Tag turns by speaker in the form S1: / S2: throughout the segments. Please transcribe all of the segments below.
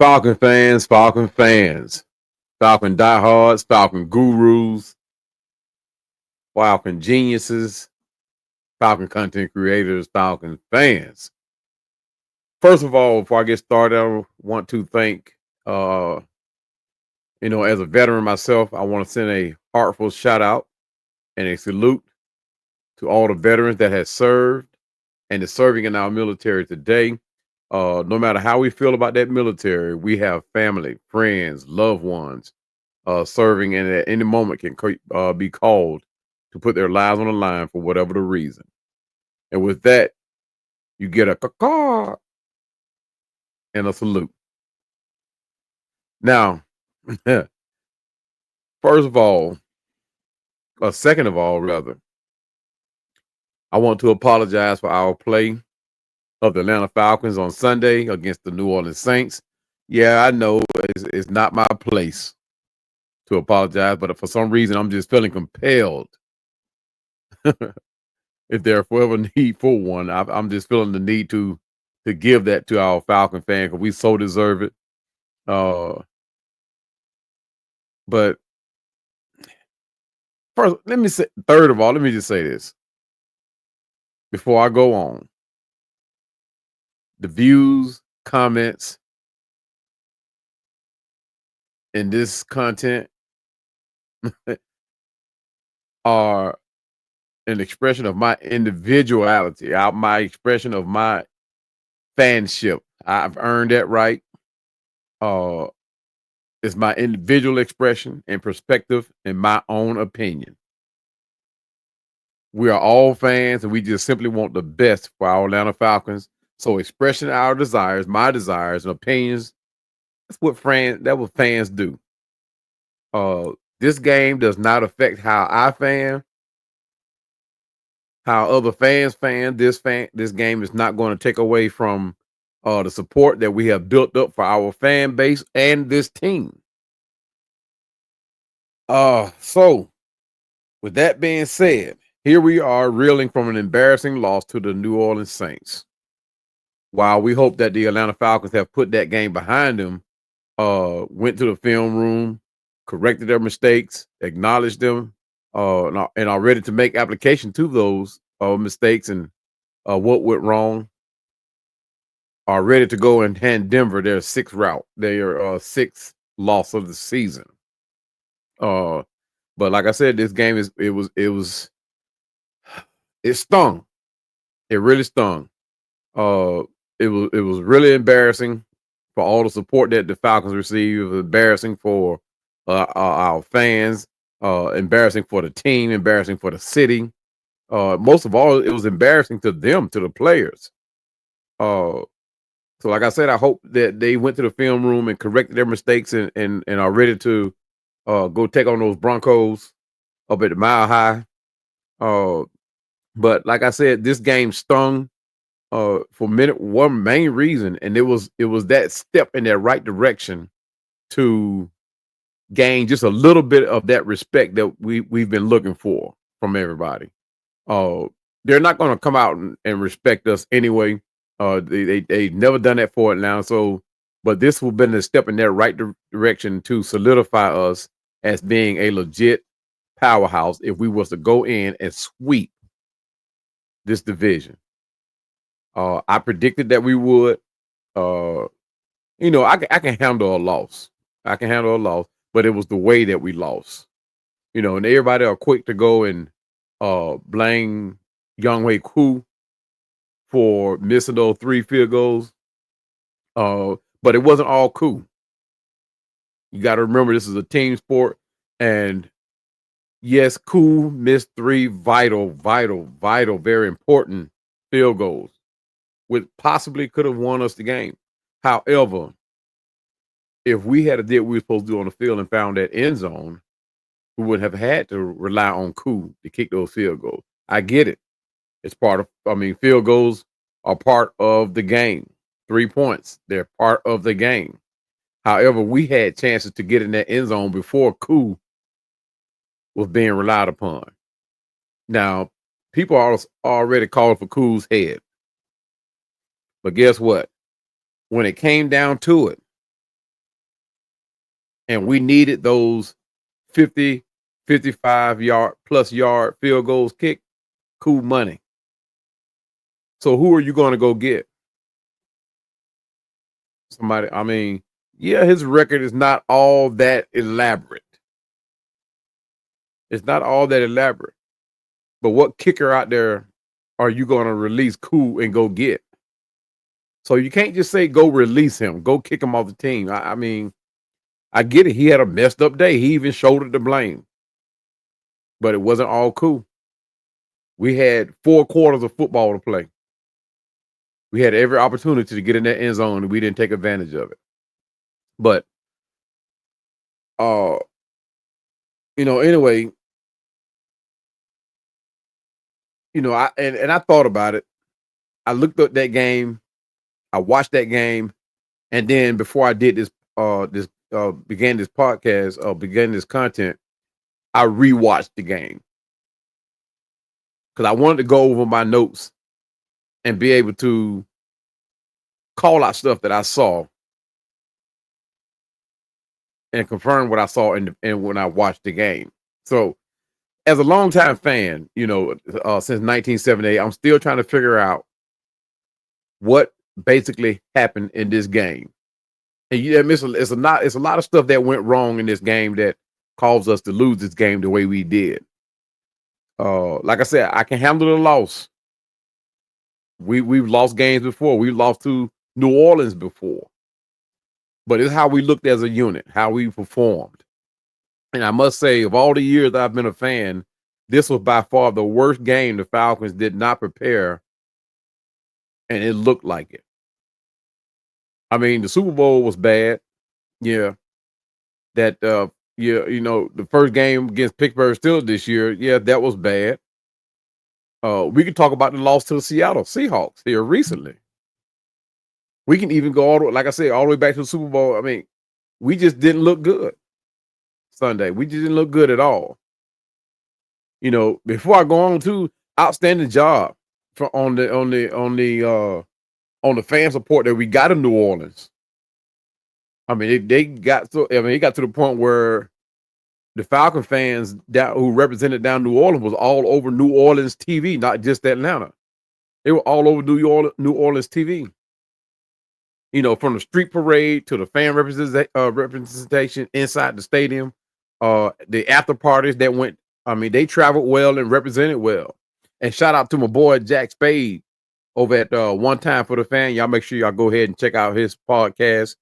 S1: Falcon fans, Falcon fans, Falcon diehards, Falcon gurus, Falcon geniuses, Falcon content creators, Falcon fans. First of all, before I get started, I want to thank, uh, as a veteran myself, I want to send a heartfelt shout out and a salute to all the veterans that have served and is serving in our military today. No matter how we feel about that military, we have family, friends, loved ones serving, and at any moment can be called to put their lives on the line for whatever the reason. And with that, you get a caw and a salute. Now, first of all, or second of all, rather, I want to apologize for our play of the Atlanta Falcons on Sunday against the New Orleans Saints. Yeah, I know it's not my place to apologize, but for some reason, I'm just feeling compelled. If there forever need for one, I'm just feeling the need to give that to our Falcon fan because we so deserve it. Uh, but first, let me say. Third of all, let me just say this before I go on. The views, comments, in this content are an expression of my individuality, my expression of my fanship. I've earned that right. Uh, it's my individual expression and perspective and my own opinion. We are all fans, and we just simply want the best for our Atlanta Falcons. So, expressing our desires, my desires and opinions, what fans do. This game does not affect how I fan, how other fans fan. This game is not going to take away from the support that we have built up for our fan base and this team. So with that being said, here we are reeling from an embarrassing loss to the New Orleans Saints. While we hope that the Atlanta Falcons have put that game behind them, went to the film room, corrected their mistakes, acknowledged them, and are ready to make application to those mistakes and what went wrong, are ready to go and hand Denver their sixth loss of the season. But like I said, this game it stung. It really stung. It was really embarrassing for all the support that the Falcons received. It was embarrassing for our fans, embarrassing for the team, embarrassing for the city. Most of all, it was embarrassing to them, to the players. So like I said, I hope that they went to the film room and corrected their mistakes and are ready to go take on those Broncos up at the Mile High. But like I said, this game stung for one main reason, and it was that step in that right direction to gain just a little bit of that respect that we've been looking for from everybody. They're not going to come out and respect us anyway. They never done that for it now. So, but this will been a step in that right direction to solidify us as being a legit powerhouse if we was to go in and sweep this division. I predicted that we would. I can handle a loss. I can handle a loss, but it was the way that we lost. And everybody are quick to go and blame Younghoe Koo for missing those 3 field goals. But it wasn't all Koo. You got to remember this is a team sport, and yes, Koo missed 3 vital, very important field goals, which possibly could have won us the game. However, if we had did what we were supposed to do on the field and found that end zone, we wouldn't have had to rely on Koo to kick those field goals. I get it. It's field goals are part of the game. 3 points, they're part of the game. However, we had chances to get in that end zone before Koo was being relied upon. Now, people are already calling for Koo's head. But guess what? When it came down to it, and we needed those 50, 55-yard+ field goals kick, cool money. So who are you going to go get? Somebody, I mean, yeah, his record is not all that elaborate. It's not all that elaborate. But what kicker out there are you going to release cool and go get? So you can't just say go release him, go kick him off the team. I mean, I get it. He had a messed up day. He even shouldered the blame. But it wasn't all cool. We had 4 quarters of football to play. We had every opportunity to get in that end zone, and we didn't take advantage of it. But, anyway, I thought about it. I looked up that game. I watched that game, and then before I did began this podcast, began this content, I rewatched the game because I wanted to go over my notes and be able to call out stuff that I saw and confirm what I saw and when I watched the game. So, as a longtime fan, since 1978, I'm still trying to figure out what basically happened in this game. And it's a lot of stuff that went wrong in this game that caused us to lose this game the way we did. Like I said, I can handle the loss. We've lost games before. We lost to New Orleans before. But it's how we looked as a unit, how we performed. And I must say, of all the years I've been a fan, this was by far the worst game the Falcons did not prepare, and it looked like it. I mean, the Super Bowl was bad. Yeah. That the first game against Pittsburgh Steelers this year, yeah, that was bad. We could talk about the loss to the Seattle Seahawks here recently. We can even go all the way, like I said, all the way back to the Super Bowl. I mean, we just didn't look good Sunday. We just didn't look good at all. Before I go on to outstanding job on the fan support that we got in New Orleans. I mean, it got to the point where the Falcon fans who represented down New Orleans was all over New Orleans TV, not just Atlanta. They were all over New Orleans TV. From the street parade to the fan representation inside the stadium, the after parties that went. I mean, they traveled well and represented well. And shout out to my boy Jack Spade over at One Time for the Fan. Y'all make sure y'all go ahead and check out his podcast.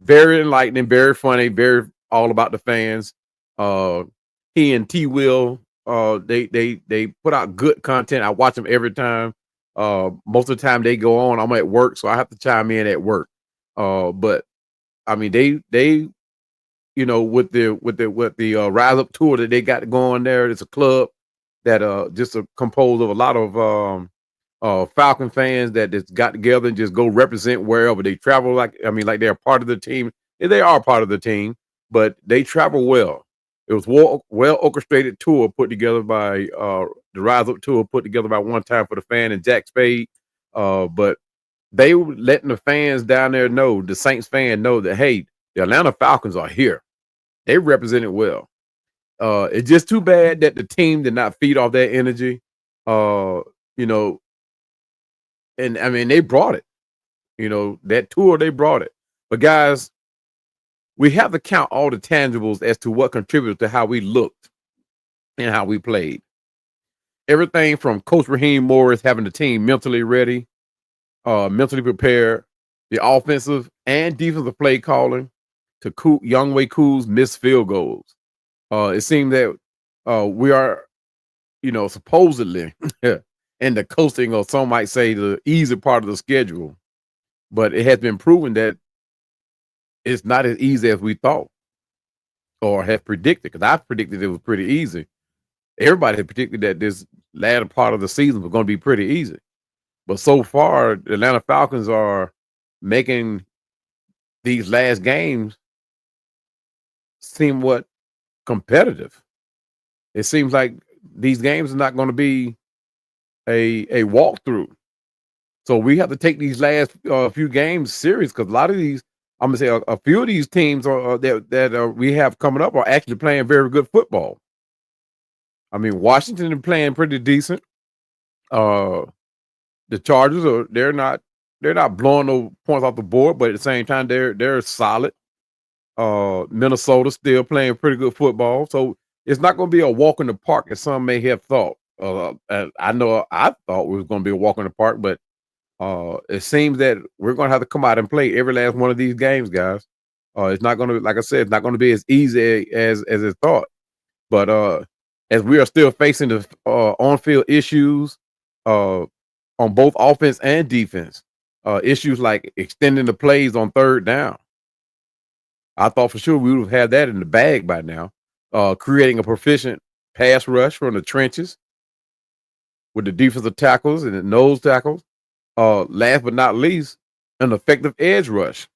S1: Very enlightening, very funny, very all about the fans. He and T Will, they put out good content. I watch them every time. Most of the time they go on, I'm at work, so I have to chime in at work. But I mean, they with the Rise Up tour that they got going there, it's a club that just composed of a lot of Falcon fans that just got together and just go represent wherever they travel. Like they're part of the team. Yeah, they are part of the team, but they travel well. It was well orchestrated tour put together by the Rise Up tour put together by One Time for the Fan and Jack Spade. But they were letting the fans down there know, the Saints fan know that, hey, the Atlanta Falcons are here. They represented well. It's just too bad that the team did not feed off that energy. And I mean, they brought it. That tour, they brought it. But guys, we have to count all the tangibles as to what contributed to how we looked and how we played. Everything from Coach Raheem Morris having the team mentally ready, mentally prepared, the offensive and defensive play calling, to Younghoe Koo's missed field goals. It seemed that we are, supposedly in the coasting, or some might say the easy part of the schedule. But it has been proven that it's not as easy as we thought or have predicted, because I predicted it was pretty easy. Everybody had predicted that this latter part of the season was going to be pretty easy. But so far, the Atlanta Falcons are making these last games seem competitive. It seems like these games are not going to be a walkthrough. So we have to take these last few games serious, because a lot of these I'm gonna say a few of these teams that we have coming up are actually playing very good football. I mean, Washington is playing pretty decent. Uh, the Chargers they're not blowing no points off the board, but at the same time they're solid. Minnesota still playing pretty good football, so it's not going to be a walk in the park as some may have thought. And I know I thought it was going to be a walk in the park, but it seems that we're going to have to come out and play every last one of these games, guys. It's not going to, like I said, it's not going to be as easy as it's thought. But as we are still facing the on-field issues on both offense and defense, issues like extending the plays on third down. I thought for sure we would have had that in the bag by now. Creating a proficient pass rush from the trenches with the defensive tackles and the nose tackles. Last but not least, an effective edge rush.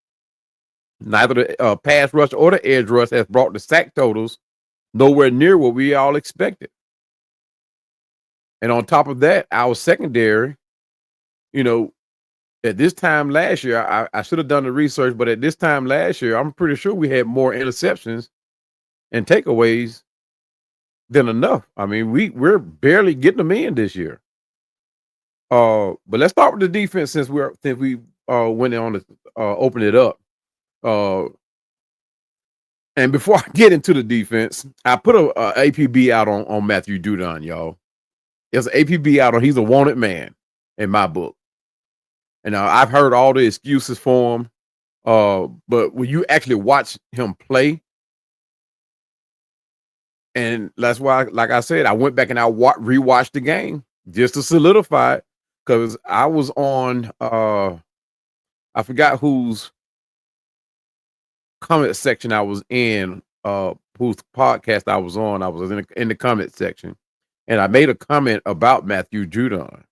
S1: Neither the pass rush or the edge rush has brought the sack totals nowhere near what we all expected. And on top of that, our secondary, you know, at this time last year, I should have done the research, but at this time last year, I'm pretty sure we had more interceptions and takeaways than enough. I mean, we're barely getting them in this year. But let's start with the defense since we went on to open it up. And before I get into the defense, I put a APB out on Matthew Judon, y'all. There's an APB out on. He's a wanted man in my book. And I've heard all the excuses for him. But when you actually watch him play, and that's why, like I said, I went back and I rewatched the game just to solidify it because I was on. I forgot whose comment section I was in. Whose podcast I was on. I was in the comment section, and I made a comment about Matthew Judon,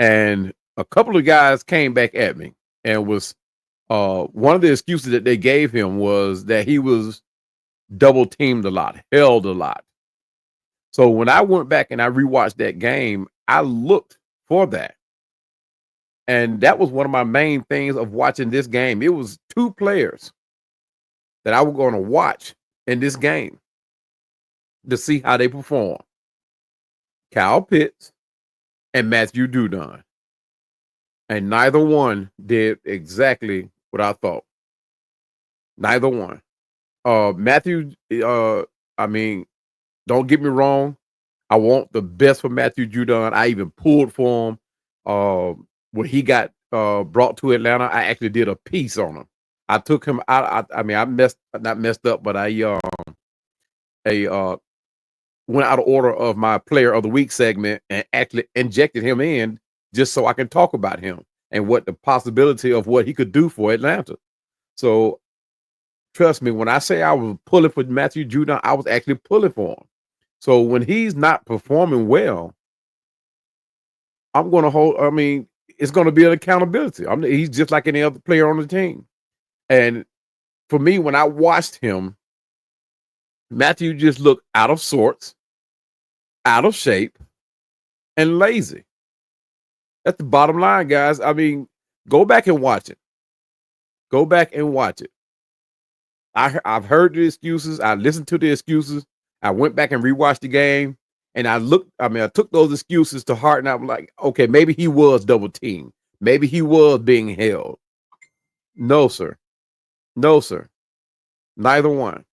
S1: and a couple of guys came back at me and was one of the excuses that they gave him was that he was double teamed a lot, held a lot. So when I went back and I rewatched that game, I looked for that. And that was one of my main things of watching this game. It was two players that I was going to watch in this game to see how they perform. Kyle Pitts and Matthew Judon. And neither one did exactly what I thought. Neither one. Matthew, I mean, don't get me wrong. I want the best for Matthew Judon. I even pulled for him. When he got brought to Atlanta, I actually did a piece on him. I took him out. I mean, I not messed up, but I went out of order of my player of the week segment and actually injected him in just so I can talk about him and what the possibility of what he could do for Atlanta. So trust me, when I say I was pulling for Matthew Judon, I was actually pulling for him. So when he's not performing well, I'm going to hold. I mean, it's going to be an accountability. He's just like any other player on the team. And for me, when I watched him, Matthew just looked out of sorts, out of shape, and lazy. That's the bottom line, guys. I mean, go back and watch it. Go back and watch it. I've heard the excuses. I listened to the excuses. I went back and rewatched the game, and I took those excuses to heart, and I'm like, okay, maybe he was double teamed. Maybe he was being held. No, sir. No, sir. Neither one.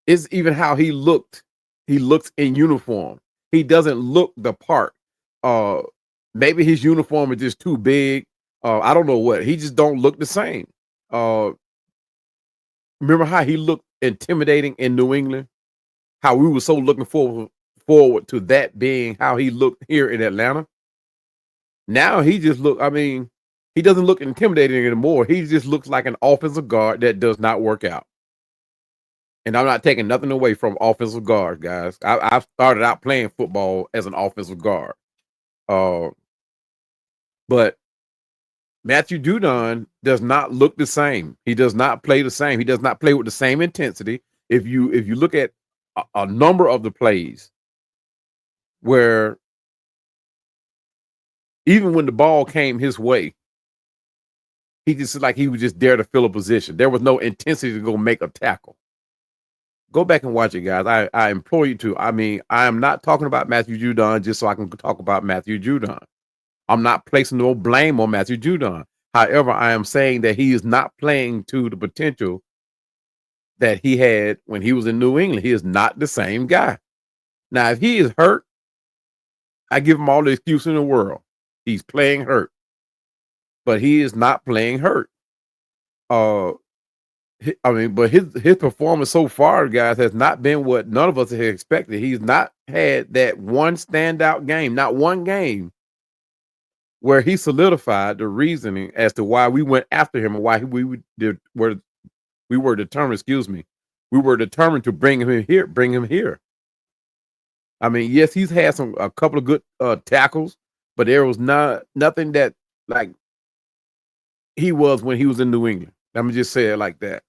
S1: It's even how he looked. He looks in uniform. He doesn't look the part. Maybe his uniform is just too big. I don't know what. He just don't look the same. Remember how he looked intimidating in New England? How we were so looking forward to that being how he looked here in Atlanta. Now he just look. I mean, he doesn't look intimidating anymore. He just looks like an offensive guard that does not work out. And I'm not taking nothing away from offensive guards, guys. I've started out playing football as an offensive guard. But Matthew Judon does not look the same. He does not play the same. He does not play with the same intensity. If you look at a number of the plays where even when the ball came his way, He just like he was just there to fill a position. There was no intensity to go make a tackle. Go back and watch it, guys. I implore you to. I mean, I am not talking about Matthew Judon just so I can talk about Matthew Judon. I'm not placing no blame on Matthew Judon. However, I am saying that he is not playing to the potential that he had when he was in New England. He is not the same guy. Now, if he is hurt, I give him all the excuse in the world. He's playing hurt, but he is not playing hurt. I mean, but his performance so far, guys, has not been what none of us had expected. He's not had that one standout game, not one game, where he solidified the reasoning as to why we went after him and why we were determined. Excuse me, we were determined to bring him here. Bring him here. I mean, yes, he's had a couple of good tackles, but there was nothing that like he was when he was in New England. Let me just say it like that.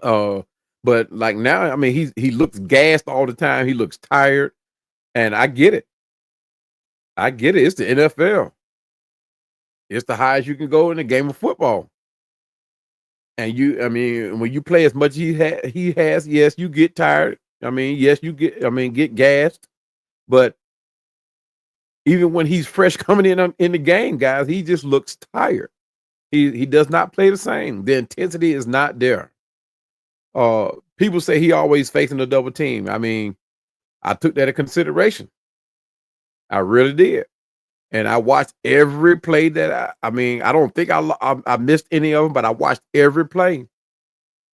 S1: But like now, I mean, he looks gassed all the time. He looks tired, and I get it. I get it. It's the NFL. It's the highest you can go in a game of football. And I mean, when you play as much as he has, yes, you get tired. I mean, yes, get gassed. But even when he's fresh coming in the game, guys, he just looks tired. He does not play the same. The intensity is not there. People say he always facing a double team. I mean, I took that into consideration. I really did. And I watched every play that I mean, I don't think I missed any of them, but I watched every play.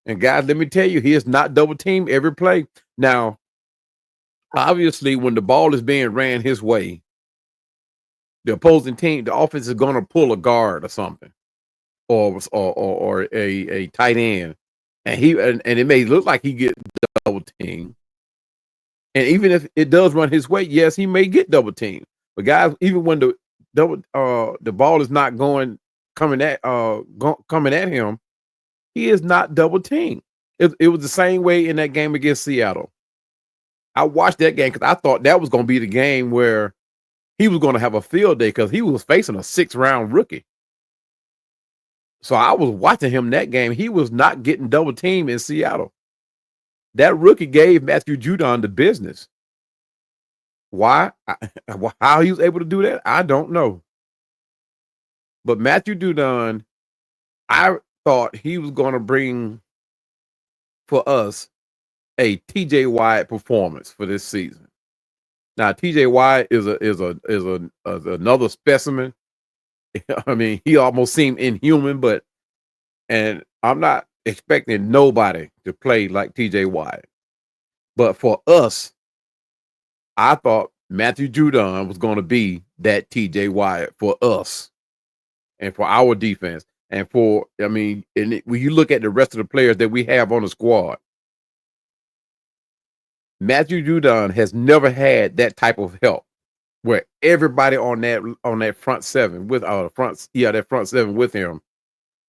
S1: And guys, let me tell you, he is not double teamed every play. Now, obviously, when the ball is being ran his way, the opposing team, the offense is going to pull a guard or something, or a tight end, and it may look like he get double teamed. And even if it does run his way, yes, he may get double teamed. But guys, even when the ball is not coming at him, he is not double teamed. It was the same way in that game against Seattle. I watched that game because I thought that was going to be the game where he was going to have a field day because he was facing a 6th-round rookie. So I was watching him that game. He was not getting double teamed in Seattle. That rookie gave Matthew Judon the business. Why? How he was able to do that, I don't know. But Matthew Judon, I thought he was going to bring for us a TJ Watt performance for this season. Now, TJ Watt is another specimen. I mean, he almost seemed inhuman, and I'm not expecting nobody to play like TJ Watt. But for us, I thought Matthew Judon was going to be that TJ Watt for us and for our defense. And when you look at the rest of the players that we have on the squad, Matthew Judon has never had that type of help where everybody on that front seven with that front seven with him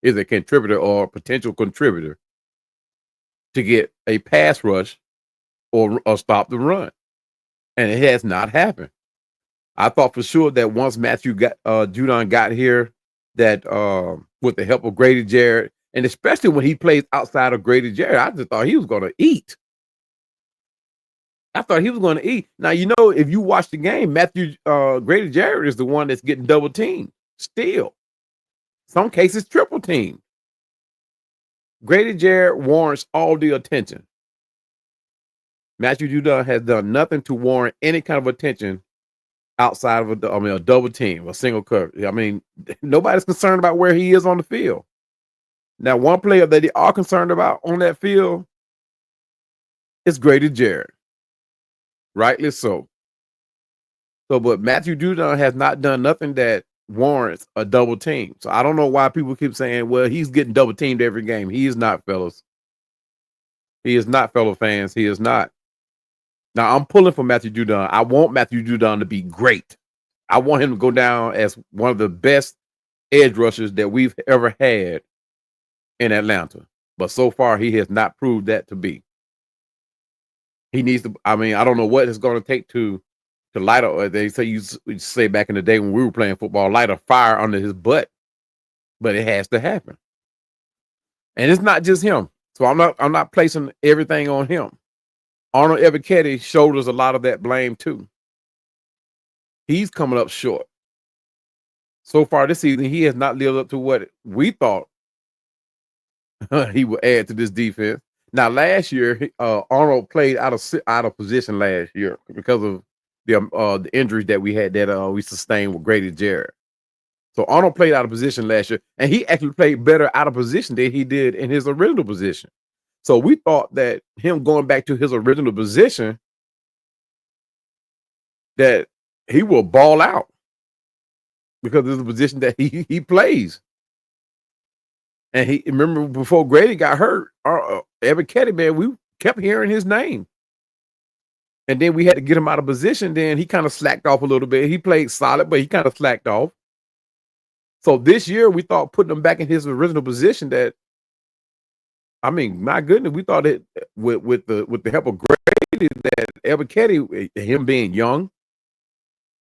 S1: is a contributor or a potential contributor to get a pass rush or stop the run. And it has not happened. I thought for sure that once Matthew Judon got here, that with the help of Grady Jarrett, and especially when he plays outside of Grady Jarrett, I just thought he was going to eat. I thought he was going to eat. Now, if you watch the game, Grady Jarrett is the one that's getting double teamed still. Some cases triple teamed. Grady Jarrett warrants all the attention. Matthew Judon has done nothing to warrant any kind of attention outside of a double team, a single cover. I mean, nobody's concerned about where he is on the field. Now, one player that they are concerned about on that field is Grady Jarrett. Rightly so. But Matthew Judon has not done nothing that warrants a double team. So I don't know why people keep saying, well, he's getting double teamed every game. He is not, fellas. He is not, fellow fans. He is not. Now, I'm pulling for Matthew Judon. I want Matthew Judon to be great. I want him to go down as one of the best edge rushers that we've ever had in Atlanta. But so far, he has not proved that to be. He needs to, I don't know what it's going to take to light up. They say you say back in the day when we were playing football, light a fire under his butt. but it has to happen. And it's not just him. So I'm not placing everything on him. Arnold Ebiketie shoulders a lot of that blame too. He's coming up short. So far this season, he has not lived up to what we thought he would add to this defense. Now, last year, Arnold played out of position last year because of the injuries that we had that we sustained with Grady Jarrett. So Arnold played out of position last year, and he actually played better out of position than he did in his original position. So we thought that him going back to his original position, that he will ball out because it's the position that he plays. And he remember before Grady got hurt, Ebiketie, man, we kept hearing his name. And then we had to get him out of position. Then he kind of slacked off a little bit. He played solid, but he kind of slacked off. So this year we thought putting him back in his original position that, I mean, my goodness, we thought that with the help of Grady, that Ebiketie, him being young,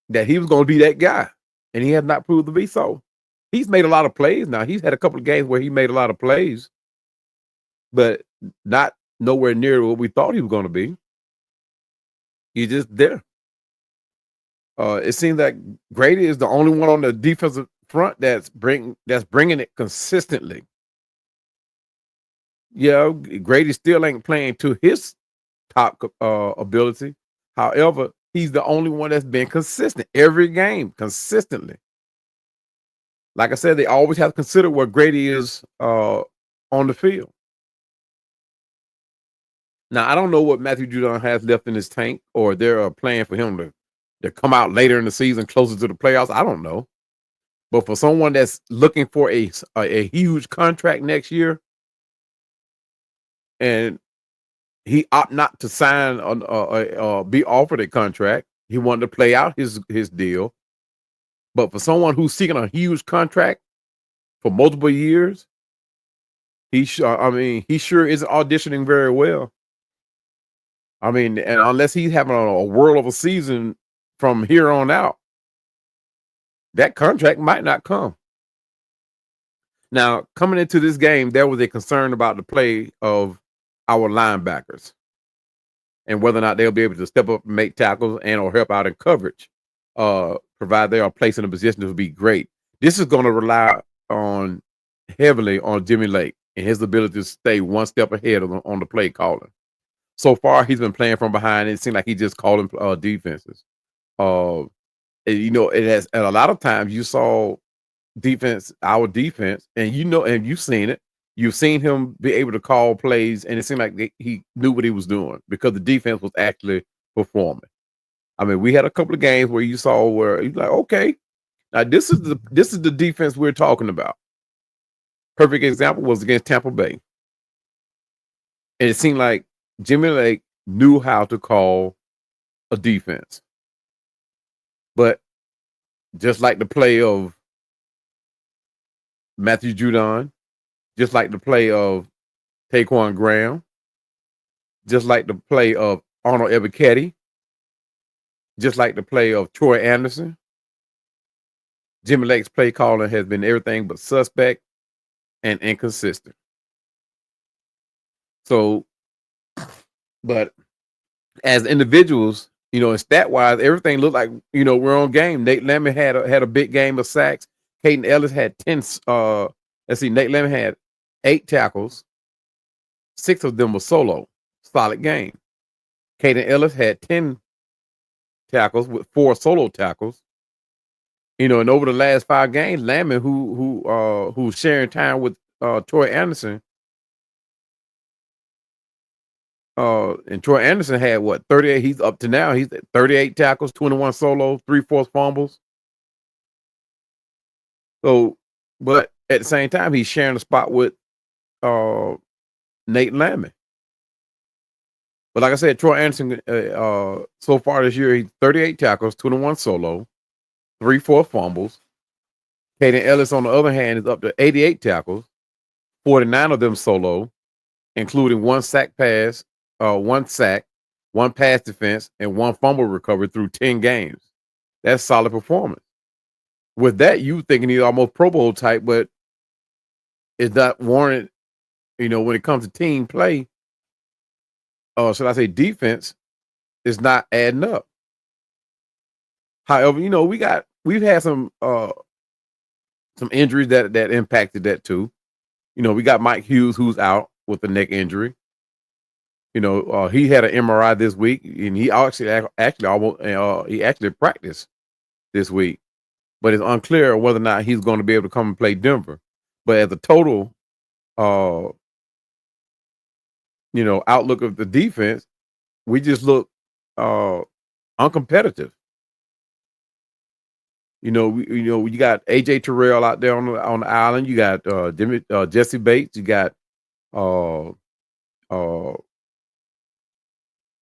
S1: that he was going to be that guy. And he has not proved to be so. He's made a lot of plays now. He's had a couple of games where he made a lot of plays, but not nowhere near what we thought he was going to be. He's just there. It seems like Grady is the only one on the defensive front that's bringing it consistently. Yeah, Grady still ain't playing to his top ability. However, he's the only one that's been consistent every game, consistently. Like I said, they always have to consider where Grady is on the field. Now, I don't know what Matthew Judon has left in his tank, or they're a plan for him to come out later in the season, closer to the playoffs. I don't know. But for someone that's looking for a huge contract next year, and he ought not to sign be offered a contract. He wanted to play out his deal. But for someone who's seeking a huge contract for multiple years, he sure isn't auditioning very well. I mean, and unless he's having a whirl of a season from here on out, that contract might not come. Now, coming into this game, there was a concern about the play of our linebackers and whether or not they'll be able to step up and make tackles and or help out in coverage, provided they are placed in a position to be great. This is going to rely heavily on Jimmy Lake and his ability to stay one step ahead on the play calling. So far, he's been playing from behind. It seemed like he's just calling defenses. It has, and a lot of times you saw our defense, and and you've seen it. You've seen him be able to call plays, and it seemed like he knew what he was doing because the defense was actually performing. I mean, we had a couple of games where you saw where you're like, okay, now this is the defense we're talking about. Perfect example was against Tampa Bay, and it seemed like Jimmy Lake knew how to call a defense, but just like the play of Matthew Judon, just like the play of Taquan Graham, just like the play of Arnold Ebiketie, just like the play of Troy Anderson, Jimmy Lake's play calling has been everything but suspect and inconsistent. So, but as individuals, and stat-wise, everything looked like, we're on game. Nate Lemon had a big game of sacks. Caden Ellis had 10. Nate Lemon had 8 tackles. 6 of them were solo. Solid game. Caden Ellis had 10 tackles with 4 solo tackles. And over the last 5 games, Lemon, who's sharing time with Troy Anderson, and Troy Anderson had 38. He's up to now. He's at 38 tackles, 21 solo, 3 forced fumbles. So, but at the same time, he's sharing a spot with Nate Lammy. But like I said, Troy Anderson, so far this year, he's 38 tackles, 21 solo, 3 forced fumbles. Caden Ellis, on the other hand, is up to 88 tackles, 49 of them solo, including 1 sack pass, 1 sack, 1 pass defense, and 1 fumble recovery through 10 games. That's solid performance. With that, you thinking he's almost Pro Bowl type, but is not warranted. When it comes to team play, or should I say defense, is not adding up. However, we've had some injuries that impacted that too. We got Mike Hughes who's out with a neck injury. He had an MRI this week, and he actually almost he actually practiced this week, but it's unclear whether or not he's going to be able to come and play Denver. But as a total, uh, outlook of the defense, we just look uncompetitive. You got AJ Terrell out there on the island. You got Jesse Bates. You got uh, uh,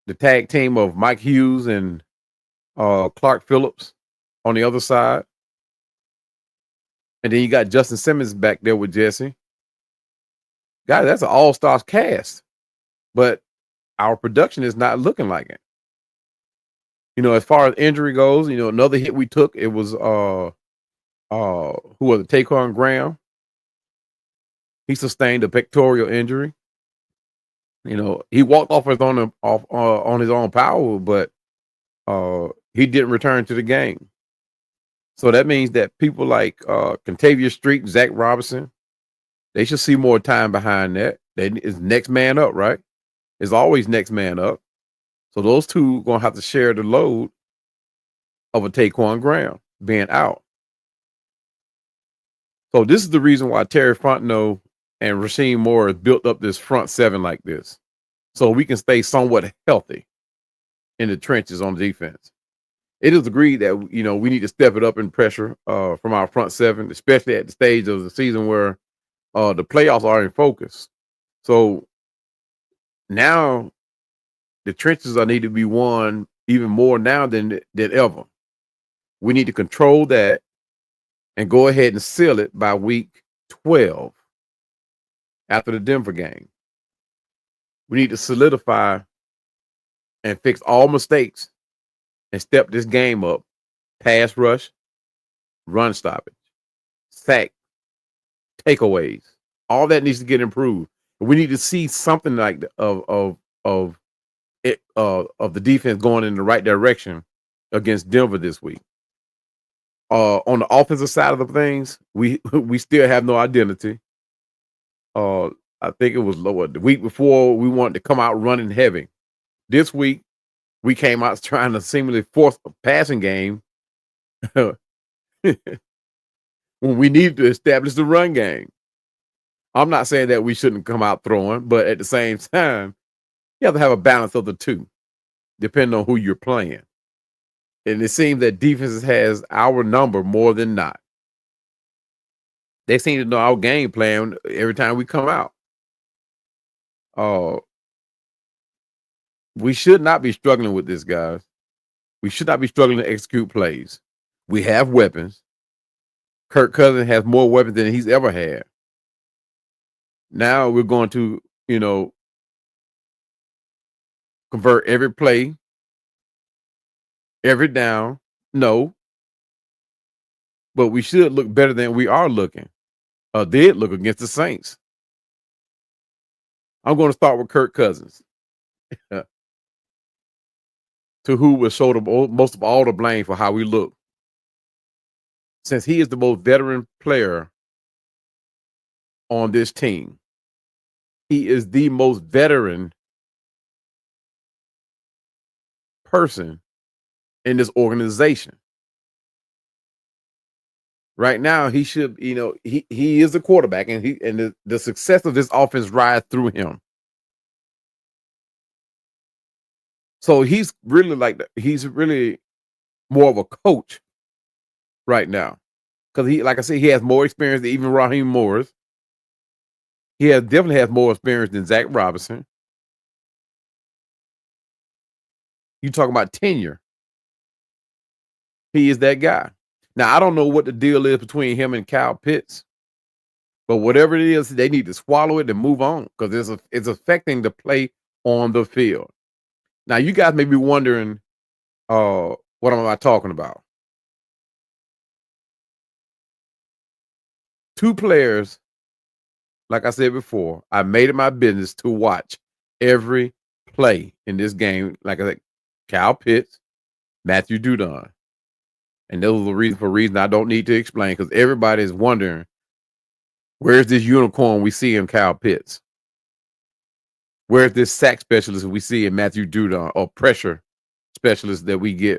S1: the tag team of Mike Hughes and Clark Phillips on the other side. And then you got Justin Simmons back there with Jesse. Guys, that's an all-stars cast. But our production is not looking like it. As far as injury goes, another hit we took, it was who was it, Taquan Graham. He sustained a pectoral injury. He walked off on his own power, but he didn't return to the game. So that means that people like Contavious Street and Zach Robinson, they should see more time behind that. It's next man up, right? It's always next man up. So those two are going to have to share the load of a Taquan Graham being out. So this is the reason why Terry Fontenot and Rasheem Moore has built up this front seven like this, so we can stay somewhat healthy in the trenches on defense. It is agreed that we need to step it up in pressure from our front seven, especially at the stage of the season where the playoffs are in focus. So now the trenches need to be won even more now than ever. We need to control that and go ahead and seal it by week 12 after the Denver game. We need to solidify and fix all mistakes and step this game up. Pass rush, run stoppage, sack, takeaways. All that needs to get improved. We need to see something like of the defense going in the right direction against Denver this week. On the offensive side of the things, we still have no identity. I think it was lower the week before we wanted to come out running heavy. This week we came out trying to seemingly force a passing game when we needed to establish the run game. I'm not saying that we shouldn't come out throwing, but at the same time, you have to have a balance of the two, depending on who you're playing. And it seems that defenses has our number more than not. They seem to know our game plan every time we come out. We should not be struggling with this, guys. We should not be struggling to execute plays. We have weapons. Kirk Cousins has more weapons than he's ever had. Now we're going to, convert every play, every down. No. But we should look better than we are looking. Did look against the Saints. I'm going to start with Kirk Cousins. To who will shoulder most of all the blame for how we look. Since he is the most veteran player on this team, he is the most veteran person in this organization. Right now, he should, he is a quarterback, and the success of this offense rides through him. So he's really more of a coach right now, because like I said, he has more experience than even Raheem Morris. He definitely has more experience than Zach Robinson. You talking about tenure? He is that guy. Now I don't know what the deal is between him and Kyle Pitts, but whatever it is, they need to swallow it and move on, because it's affecting the play on the field. Now you guys may be wondering, what am I talking about? Two players like I said before, I made it my business to watch every play in this game. Like I said, Kyle Pitts, Matthew Judon. And those are the reason I don't need to explain, because everybody is wondering, where's this unicorn we see in Kyle Pitts? Where's this sack specialist we see in Matthew Judon, or pressure specialist that we're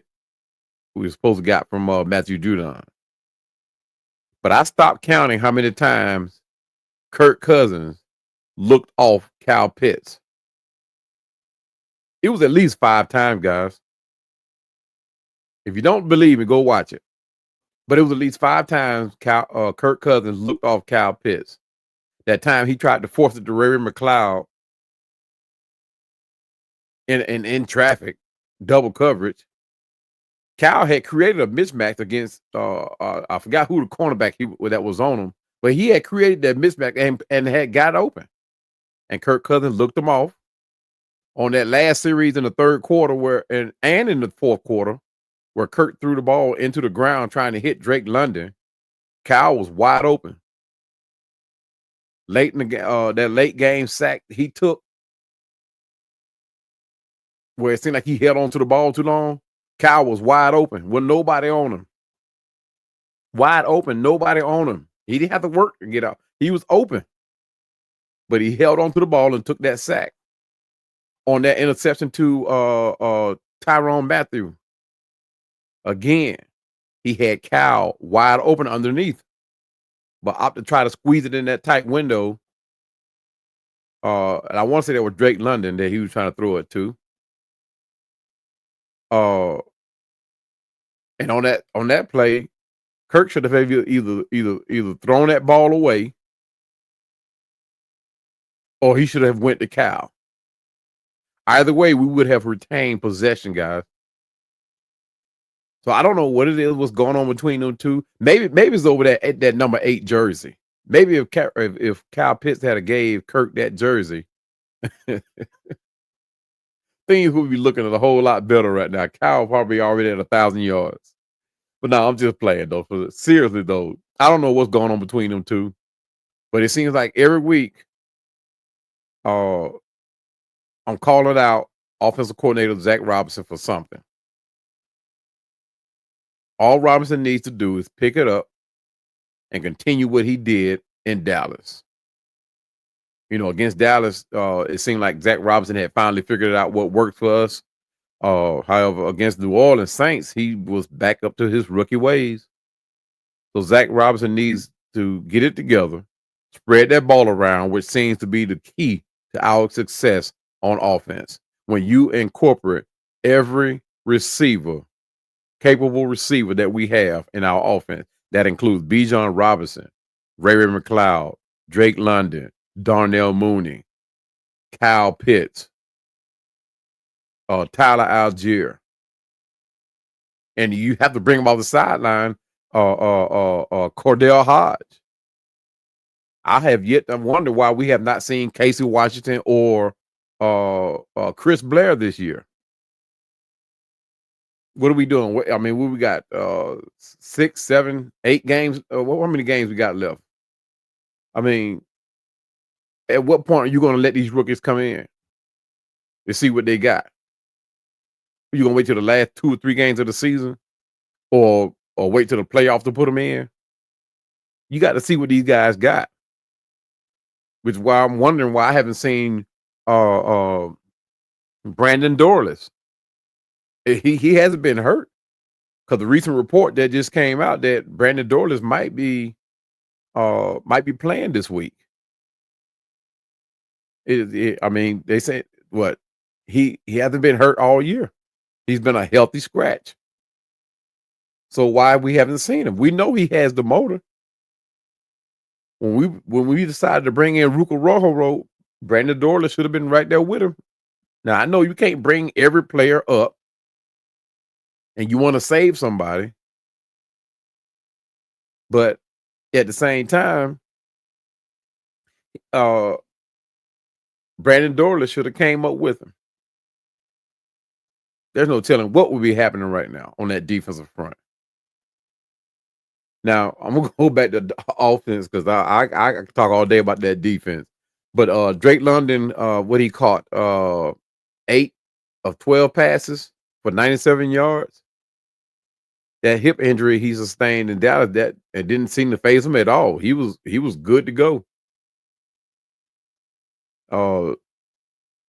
S1: supposed to got from Matthew Judon? But I stopped counting how many times Kirk Cousins looked off Kyle Pitts. It was at least 5 times, guys. If you don't believe me, go watch it. But it was at least 5 times Kirk Cousins looked off Kyle Pitts. That time he tried to force it to Ray McLeod in traffic, double coverage. Cal had created a mismatch against I forgot who the cornerback that was on him, but he had created that mismatch and had got open. And Kirk Cousins looked him off on that last series in the third quarter and in the fourth quarter, where Kirk threw the ball into the ground trying to hit Drake London. Cal was wide open. Late in the that late game sack he took, where it seemed like he held on to the ball too long. Cal was wide open with nobody on him. Wide open, nobody on him. He didn't have to work to get out. He was open. But he held on to the ball and took that sack on that interception to Tyrann Mathieu. Again, he had Cal wide open underneath, but opted to try to squeeze it in that tight window. And I want to say that was Drake London that he was trying to throw it to. And on that play, Kirk should have either thrown that ball away, or he should have went to Cal. Either way, we would have retained possession, guys. So I don't know what it is, what's going on between them two. Maybe it's over that number 8 jersey. Maybe if Kyle Pitts had gave Kirk that jersey, things would be looking a whole lot better right now. Kyle probably already at 1,000 yards. But no, I'm just playing though. Seriously though, I don't know what's going on between them two, but it seems like every week, I'm calling out offensive coordinator Zach Robinson for something. All Robinson needs to do is pick it up and continue what he did in Dallas. Against Dallas, it seemed like Zach Robinson had finally figured out what worked for us. However, against New Orleans Saints, he was back up to his rookie ways. So Zach Robinson needs to get it together, spread that ball around, which seems to be the key to our success on offense. When you incorporate every capable receiver that we have in our offense, that includes Bijan Robinson, Ray McLeod, Drake London, Darnell Mooney, Kyle Pitts, Tyler Algier, and you have to bring him off the sideline, Cordell Hodge. I have yet to wonder why we have not seen Casey Washington or Chris Blair this year. What are we doing? I mean, we got 6, 7, 8 games. How many games we got left? I mean, at what point are you going to let these rookies come in to see what they got? Are you going to wait till the last 2 or 3 games of the season, or wait till the playoffs to put them in? You got to see what these guys got, which is why I'm wondering why I haven't seen Brandon Dorless. He hasn't been hurt, because the recent report that just came out that Brandon Dorless might be playing this week. I mean, they say what he hasn't been hurt all year. He's been a healthy scratch. So why we haven't seen him? We know he has the motor. When we decided to bring in Ruka Rojo, Brandon Dorless should have been right there with him. Now I know you can't bring every player up, and you want to save somebody, but at the same time, Brandon Dorless should have came up with him. There's no telling what would be happening right now on that defensive front. Now I'm gonna go back to the offense because I can talk all day about that defense. But Drake London, what he caught 8 of 12 passes for 97 yards. That hip injury he sustained in Dallas that it didn't seem to phase him at all. He was good to go. Uh,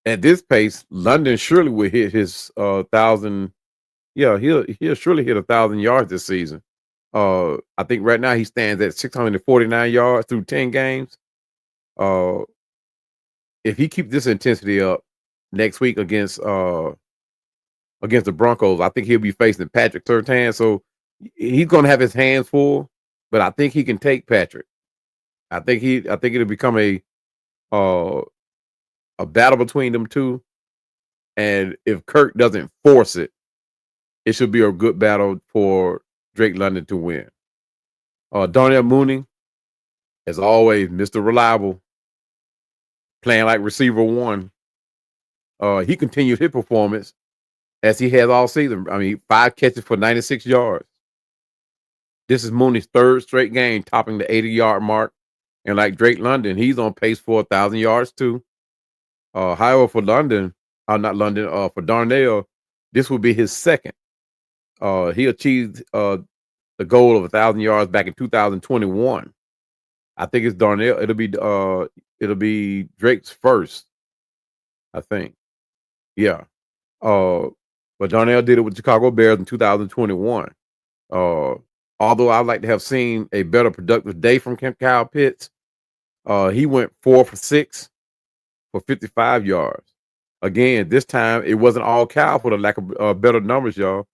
S1: at this pace, London surely will hit his thousand. Yeah, he'll surely hit 1,000 yards this season. I think right now he stands at 649 yards through 10 games. Uh, if he keeps this intensity up next week against the Broncos, I think he'll be facing Patrick Surtain. So he's gonna have his hands full, but I think he can take Patrick. I think it'll become uh a battle between them two. And if Kirk doesn't force it, it should be a good battle for Drake London to win. Darnell Mooney, as always, Mr. Reliable, playing like receiver one. He continued his performance as he has all season. I mean, 5 catches for 96 yards. This is Mooney's third straight game topping the 80-yard mark. And like Drake London, he's on pace for 1,000 yards too. However, for for Darnell, this will be his second. He achieved the goal of 1,000 yards back in 2021. I think it's Darnell. It'll be Drake's first. I think. Yeah. But Darnell did it with Chicago Bears in 2021. Although I'd like to have seen a better productive day from Kyle Pitts, he went 4 for 6 for 55 yards. Again, this time it wasn't all Kyle for the lack of better numbers, y'all.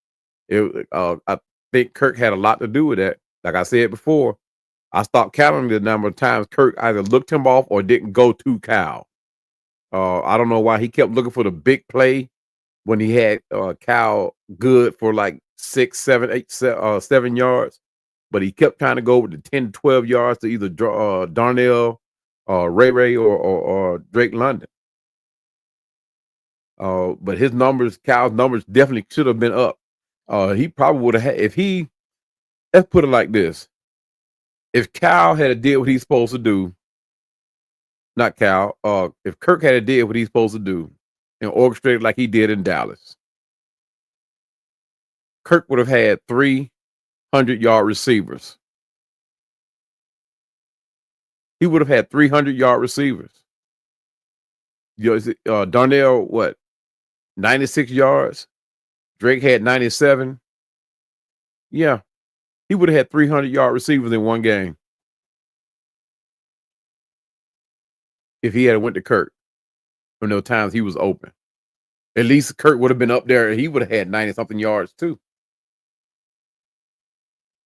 S1: I think Kirk had a lot to do with that. Like I said before, I stopped counting the number of times Kirk either looked him off or didn't go to Kyle. I don't know why he kept looking for the big play when he had Kyle good for like 6, 7, 8, 7 yards, but he kept trying to go with the 10 to 12 yards to either Darnell, Ray, or Drake London. But Kyle's numbers definitely should have been up. He probably would have had let's put it like this. If Kyle had did what he's supposed to do, not Kyle, if Kirk had did what he's supposed to do and orchestrated like he did in Dallas, Kirk would have had 300-yard receivers. He would have had 300-yard receivers. Darnell, what, 96 yards? Drake had 97. Yeah, he would have had 300-yard receivers in one game if he had went to Kirk from those times he was open. At least Kirk would have been up there. He would have had 90-something yards too.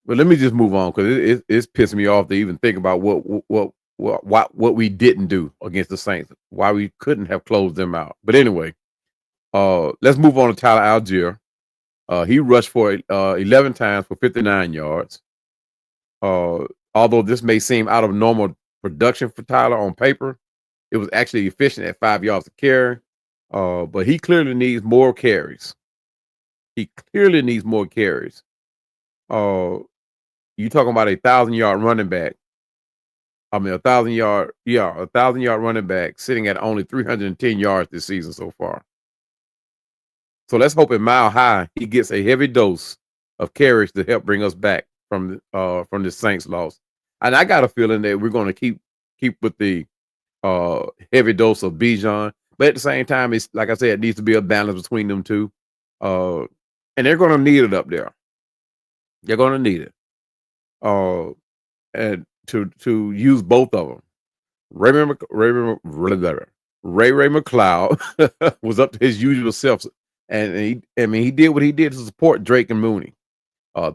S1: But let me just move on because it's pissing me off to even think about what we didn't do against the Saints. Why we couldn't have closed them out. But anyway, let's move on to Tyler Algier. He rushed for 11 times for 59 yards. Although this may seem out of normal production for Tyler on paper, it was actually efficient at 5 yards a carry. But he clearly needs more carries. You talking about 1,000-yard running back. I mean, 1,000-yard running back sitting at only 310 yards this season so far. So let's hope in Mile High he gets a heavy dose of carries to help bring us back from the Saints loss. And I got a feeling that we're going to keep with the heavy dose of Bijan, but at the same time, it's like I said, it needs to be a balance between them two. And they're going to need it up there. They're going to need it. And to use both of them. Ray McLeod was up to his usual self, and he did what he did to support Drake and Mooney.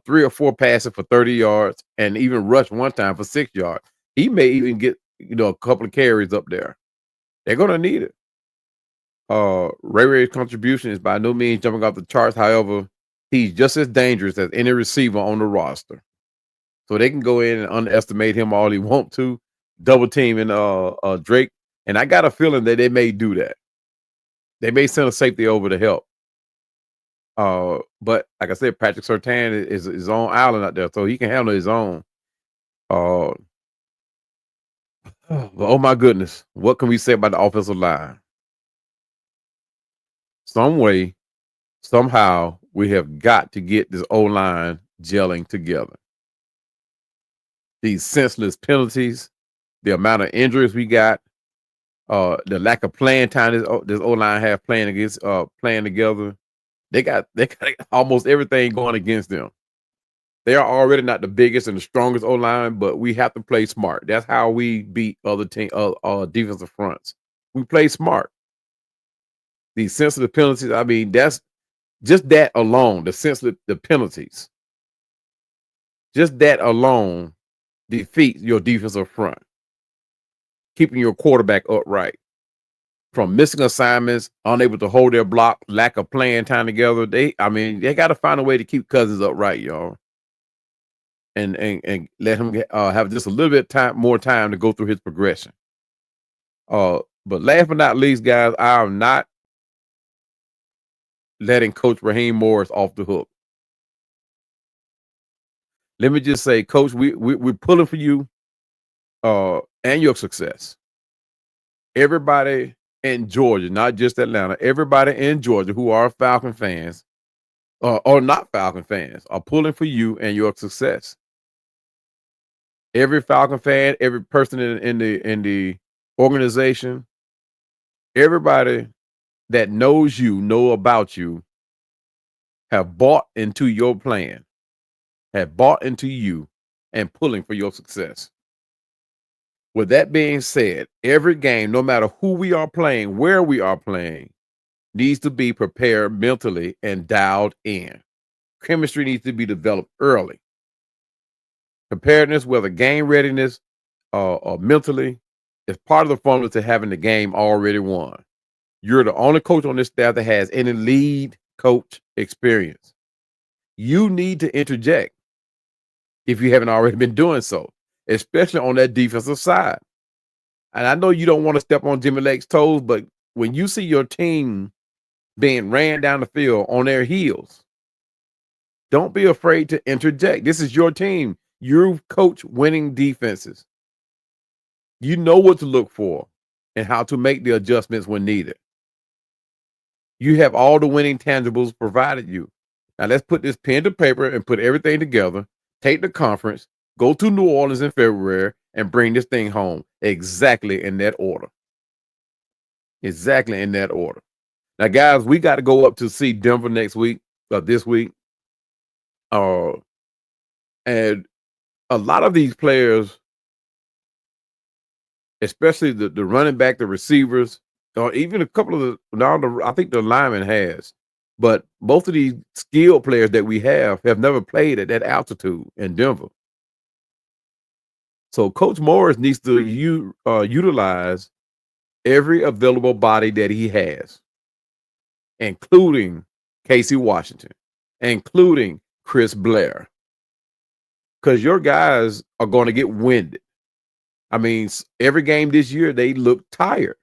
S1: 3 or 4 passes for 30 yards, and even rushed one time for 6 yards. He may even get a couple of carries up there. They're gonna need it. Ray's contribution is by no means jumping off the charts. However, he's just as dangerous as any receiver on the roster. So they can go in and underestimate him all he want to, double teaming Drake. And I got a feeling that they may do that. They may send a safety over to help. But like I said, Patrick Surtain is his own island out there, so he can handle his own. Uh, oh my goodness, what can we say about the offensive line? Some way, somehow, we have got to get this O line gelling together. These senseless penalties, the amount of injuries we got, the lack of playing time this O line have playing together. They got almost everything going against them. They are already not the biggest and the strongest O line, but we have to play smart. That's how we beat other defensive fronts. We play smart. These sensitive penalties. I mean, that's just that alone. The penalties. Just that alone defeats your defensive front, keeping your quarterback upright. From missing assignments, unable to hold their block, lack of playing time together. They got to find a way to keep Cousins upright, y'all, and let him have just a little bit more time to go through his progression. But last but not least, guys, I am not letting Coach Raheem Morris off the hook. Let me just say, Coach, we're pulling for you and your success. Everybody in Georgia, not just Atlanta, everybody in Georgia who are Falcon fans or not Falcon fans are pulling for you and your success. Every Falcon fan, every person in the organization, everybody that know about you, have bought into your plan, have bought into you, and pulling for your success. With that being said, every game, no matter who we are playing, where we are playing, needs to be prepared mentally and dialed in. Chemistry needs to be developed early. Preparedness, whether game readiness or mentally, is part of the formula to having the game already won. You're the only coach on this staff that has any lead coach experience. You need to interject if you haven't already been doing so, especially on that defensive side. And I know you don't want to step on Jimmy Lake's toes, but when you see your team being ran down the field on their heels, don't be afraid to interject. This is your team. You've coached winning defenses. You know what to look for and how to make the adjustments when needed. You have all the winning tangibles provided you. Now let's put this pen to paper and put everything together. Take the conference, go to New Orleans in February, and bring this thing home exactly in that order. Exactly in that order. Now, guys, we got to go up to see Denver this week. And a lot of these players, especially the running back, the receivers, or even a couple of I think the lineman has, but both of these skilled players that we have never played at that altitude in Denver. So Coach Morris needs to utilize every available body that he has, including Casey Washington, including Chris Blair, because your guys are going to get winded. I mean, every game this year, they look tired.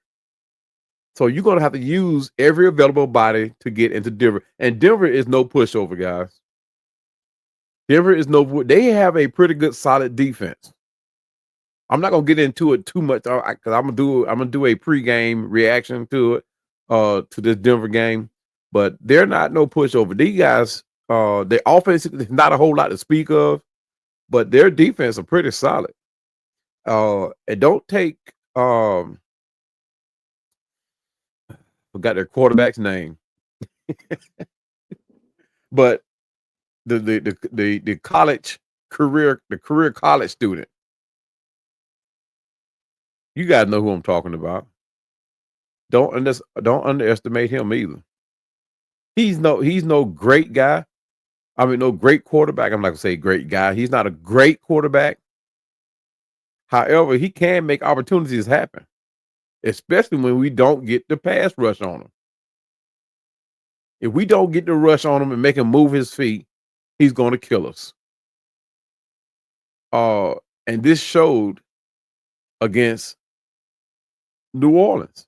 S1: So you're going to have to use every available body to get into Denver. And Denver is no pushover, guys. Denver is they have a pretty good, solid defense. I'm not going to get into it too much because I'm going to do a pregame reaction to it, to this Denver game. But they're not no pushover. These guys, their offense is not a whole lot to speak of, but their defense are pretty solid. And don't take forgot their quarterback's name, but the career college student. You guys know who I'm talking about. Don't underestimate him either. He's no great guy. I mean, no great quarterback. I'm not gonna say great guy. He's not a great quarterback. However, he can make opportunities happen, especially when we don't get the pass rush on him. If we don't get the rush on him and make him move his feet, he's going to kill us. And this showed against New Orleans.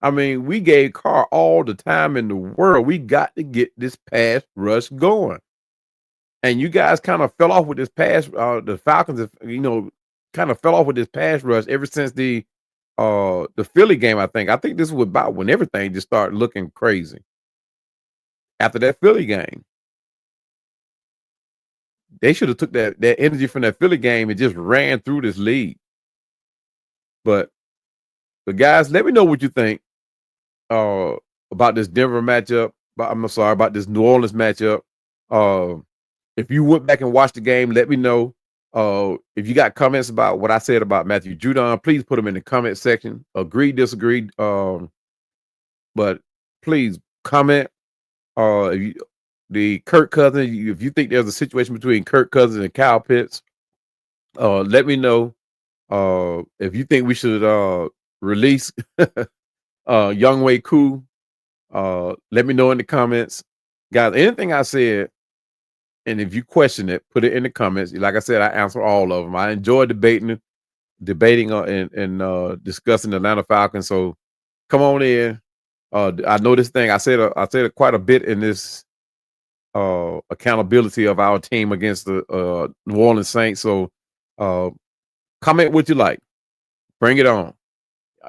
S1: I mean, we gave Carr all the time in the world. We got to get this pass rush going. And you guys kind of fell off with this pass. The Falcons, kind of fell off with this pass rush ever since the Philly game. I think this was about when everything just started looking crazy after that Philly game. They should have took that energy from that Philly game and just ran through this league. But guys, let me know what you think uh about this Denver matchup. I'm sorry about this New Orleans matchup. Uh, if you went back and watched the game, let me know. If you got comments about what I said about Matthew Judon, please put them in the comment section. Agree, disagree. But please comment. If you, the Kirk Cousins, if you think there's a situation between Kirk Cousins and Kyle Pitts, let me know. If you think we should release Young Wei Koo, let me know in the comments. Guys, anything I said, and if you question it, put it in the comments. Like I said, I answer all of them. I enjoy debating and discussing the Atlanta Falcons. So come on in. I know this thing. I said it quite a bit in this accountability of our team against the New Orleans Saints. So comment what you like. Bring it on.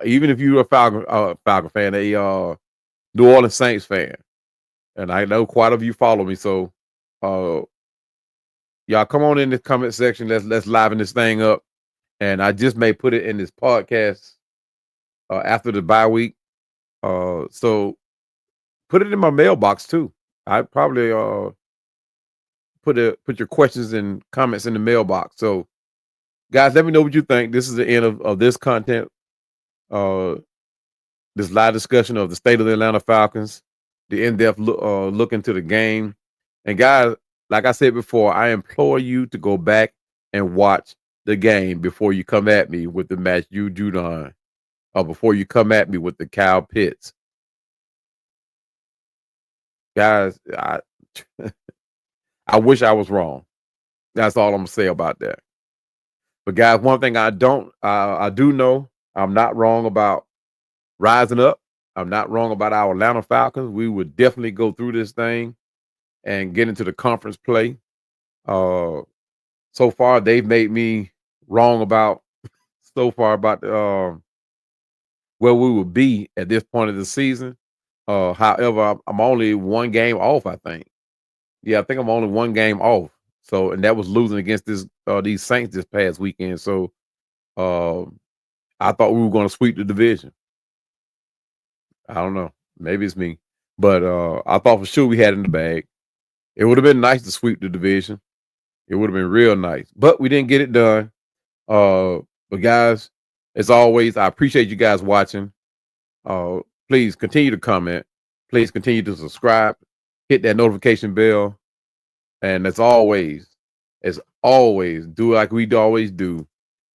S1: Even if you're a Falcon fan, a New Orleans Saints fan, and I know quite a few follow me. So y'all come on in the comment section. Let's liven this thing up. And I just may put it in this podcast after the bye week. So put it in my mailbox too. I probably put your questions and comments in the mailbox. So guys, let me know what you think. This is the end of this content. This live discussion of the state of the Atlanta Falcons, the in-depth look into the game. And guys, like I said before, I implore you to go back and watch the game before you come at me with the Matthew Judon, or before you come at me with the Kyle Pitts. Guys, I wish I was wrong. That's all I'm gonna say about that. But guys, one thing I do know, I'm not wrong about rising up. I'm not wrong about our Atlanta Falcons. We would definitely go through this thing and get into the conference play. So far, they've made me wrong about where we would be at this point of the season. However, I'm only one game off, I think. Yeah, I think I'm only one game off. So, and that was losing against these Saints this past weekend. So, I thought we were going to sweep the division. I don't know. Maybe it's me, but I thought for sure we had it in the bag. It would have been nice to sweep the division. It would have been real nice, but we didn't get it done. But guys, as always, I appreciate you guys watching. Please continue to comment. Please continue to subscribe. Hit that notification bell. And as always, do like we always do.